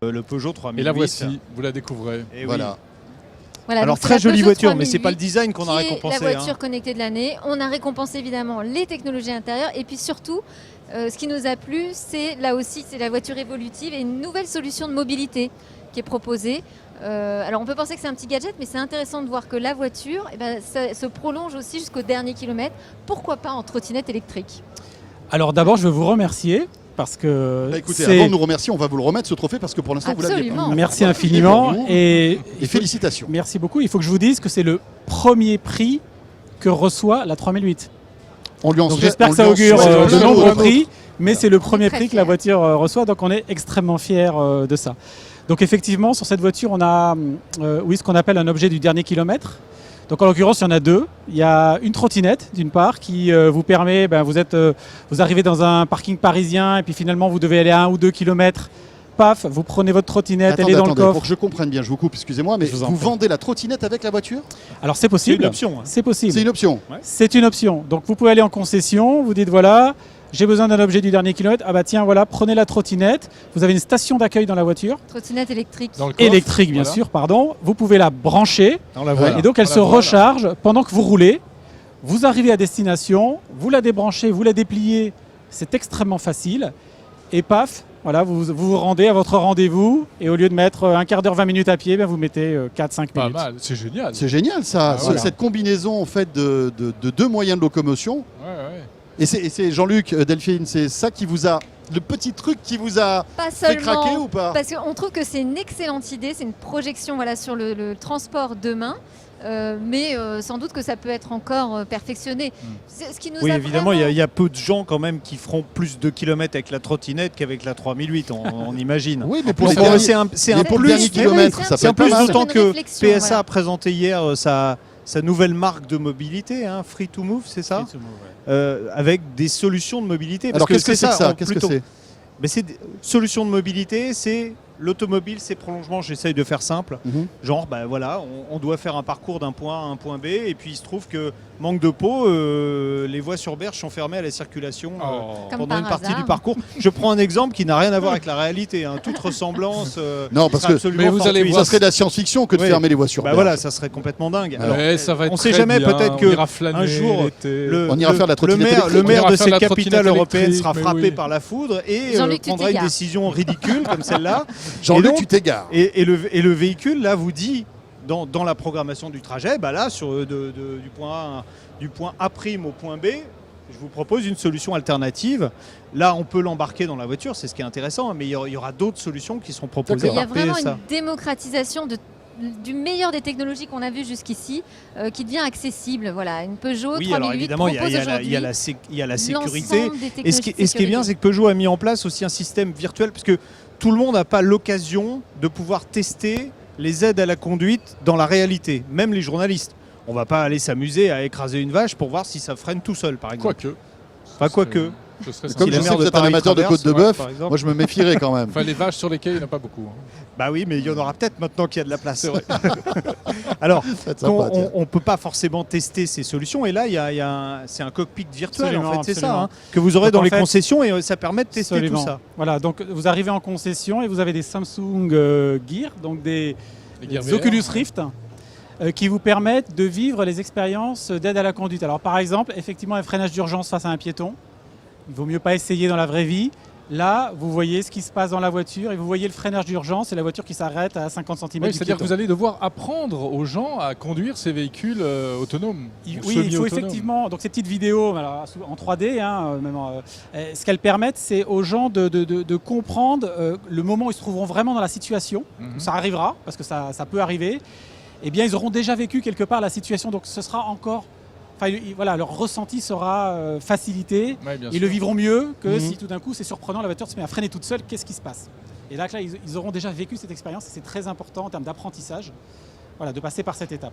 le Peugeot 3008. Et la voici, vous la découvrez. Et Voilà. Voilà, Alors donc c'est très la jolie Peugeot voiture, mais c'est 3008 pas le design qu'on a qui est récompensé. la voiture connectée de l'année. On a récompensé évidemment les technologies intérieures et puis surtout, ce qui nous a plu, c'est là aussi c'est la voiture évolutive et une nouvelle solution de mobilité qui est proposée. Alors on peut penser que c'est un petit gadget, mais c'est intéressant de voir que la voiture ça se prolonge aussi jusqu'au dernier kilomètre. Pourquoi pas en trottinette électrique? Alors d'abord, je veux vous remercier parce que Bah, écoutez, avant de nous remercier, on va vous le remettre ce trophée parce que pour l'instant vous l'aviez pas. Absolument. Merci infiniment Et félicitations. merci beaucoup. Il faut que je vous dise que c'est le premier prix que reçoit la 3008. On lui en Donc souhaite- j'espère on que ça lui en augure souhaite de un nombreux autre. prix, mais c'est le premier très prix que la fiers. voiture reçoit, donc on est extrêmement fiers de ça. Donc effectivement, sur cette voiture, on a ce qu'on appelle un objet du dernier kilomètre. Donc en l'occurrence, il y en a deux. Il y a une trottinette d'une part qui vous permet, vous arrivez dans un parking parisien et puis finalement vous devez aller à 1 ou 2 kilomètres. Paf, vous prenez votre trottinette, elle est dans le Pour coffre. que je comprenne bien, je vous coupe, excusez-moi, mais Je vous en vous prie. vendez la trottinette avec la voiture? Alors c'est C'est possible. une option. hein. C'est possible. C'est une option. C'est une option. Donc vous pouvez aller en concession, vous dites voilà, j'ai besoin d'un objet du dernier kilomètre. Ah bah tiens, voilà, prenez la trottinette. Vous avez une station d'accueil dans la voiture, Trottinette électrique. Dans le coffre, électrique bien voilà. sûr, pardon. Vous pouvez la brancher Dans la Voilà. et donc elle Voilà, se voilà. recharge pendant que vous roulez. Vous arrivez à destination, vous la débranchez, vous la dépliez. C'est extrêmement facile. Et paf, voilà, vous rendez à votre rendez-vous et au lieu de mettre un quart d'heure, 20 minutes à pied, vous mettez 4-5 Pas minutes. mal, c'est génial. C'est génial ça, Ah, voilà. cette combinaison en fait de deux moyens de locomotion. Ouais. Et c'est Jean-Luc, Delphine, c'est ça qui vous a, le petit truc qui vous a Pas fait seulement craquer ou pas? parce qu'on trouve que c'est une excellente idée, c'est une projection sur le transport demain. Mais sans doute que ça peut être encore perfectionné. C'est ce qui nous Oui, a évidemment, vraiment- il y a peu de gens quand même qui feront plus de kilomètres avec la trottinette qu'avec la 3008, on imagine. Oui, mais pour Donc, les derniers, c'est mais un pour le plus. dernier kilomètre, oui, ça C'est peut un être pas plus mal. d'autant C'est que une réflexion, PSA voilà. a présenté hier sa nouvelle marque de mobilité, hein, Free to Move, c'est ça, avec des solutions de mobilité. Alors qu'est-ce que c'est que ça? on- Qu'est-ce que plutôt- c'est? Mais c'est des solutions de mobilité, c'est l'automobile, ses prolongements. J'essaye de faire simple. Mhm. Genre, voilà, on doit faire un parcours d'un point A à un point B, et puis il se trouve que, manque de peau, les voies sur berge sont fermées à la circulation Comme pendant par une partie hasard. du parcours. Je prends un exemple qui n'a rien à voir avec la réalité, hein. Toute ressemblance. Non, parce serait que- absolument Mais vous allez fortuite. voir, Ça serait de la science-fiction que de Oui. fermer les voies sur Bah berge. voilà, ça serait complètement dingue. Alors, Ouais, ça va être on sait très jamais, bien, peut-être on que ira flâner un jour, l'été. On ira faire de la trottinette le électrique. maire On ira de faire cette la capitale trottinette européenne électrique, sera mais frappé oui. par la foudre et Jean-Luc, tu prendra une t'égares. décision ridicule comme celle-là. Jean-Luc, Et donc- tu t'égares. Et le véhicule, là, vous dit, dans la programmation du trajet, là, du point A' au point B, je vous propose une solution alternative. Là, on peut l'embarquer dans la voiture, c'est ce qui est intéressant, mais il y aura d'autres solutions qui seront proposées Il y a par vraiment PSA. une démocratisation du meilleur des technologies qu'on a vues jusqu'ici qui devient accessible. Voilà, une Peugeot Oui, 3008 alors évidemment, il y propose a aujourd'hui la sécurité. l'ensemble des Et technologies ce qui de est bien, sécurité. c'est que Peugeot a mis en place aussi un système virtuel, parce que tout le monde n'a pas l'occasion de pouvoir tester les aides à la conduite dans la réalité, même les journalistes. On va pas aller s'amuser à écraser une vache pour voir si ça freine tout seul, par exemple. Quoique. Enfin, quoique. Ce serait Comme Si je la sais mer que vous de êtes un Paris amateur de traverse, côte de ouais, bœuf, par exemple. moi je me méfierais quand même. Enfin, les vaches sur les quais, il n'y en a pas beaucoup. hein. Bah oui, mais il y en aura peut-être maintenant qu'il y a de la place. C'est vrai. Alors, C'est sympa, tiens. on ne peut pas forcément tester ces solutions. Et là, c'est un cockpit virtuel, en Absolument, fait, c'est ça, absolument. hein, que vous aurez Donc, dans en les fait, concessions et ça permet de tester Absolument. tout ça. Voilà, donc vous arrivez en concession et vous avez des Samsung Gear, donc des Les Gear VR, Oculus Rift, qui vous permettent de vivre les expériences d'aide à la conduite. Alors par exemple, effectivement, un freinage d'urgence face à un piéton, il vaut mieux pas essayer dans la vraie vie. Là, vous voyez ce qui se passe dans la voiture et vous voyez le freinage d'urgence et la voiture qui s'arrête à 50 cm Oui, du c'est-à-dire que piéton. vous allez devoir apprendre aux gens à conduire ces véhicules autonomes. ou Oui, il faut semi-autonomes. effectivement, donc ces petites vidéos alors, en 3D, ce qu'elles permettent, c'est aux gens de comprendre le moment où ils se trouveront vraiment dans la situation. Mhm. Ça arrivera, parce que ça peut arriver. Eh bien, ils auront déjà vécu quelque part la situation, donc ce sera encore... Enfin, voilà, leur ressenti sera facilité. Ouais, bien Ils sûr. le vivront mieux que Mhm. si tout d'un coup, c'est surprenant, la voiture se met à freiner toute seule, qu'est-ce qui se passe? Et là, ils auront déjà vécu cette expérience et c'est très important en termes d'apprentissage, voilà, de passer par cette étape.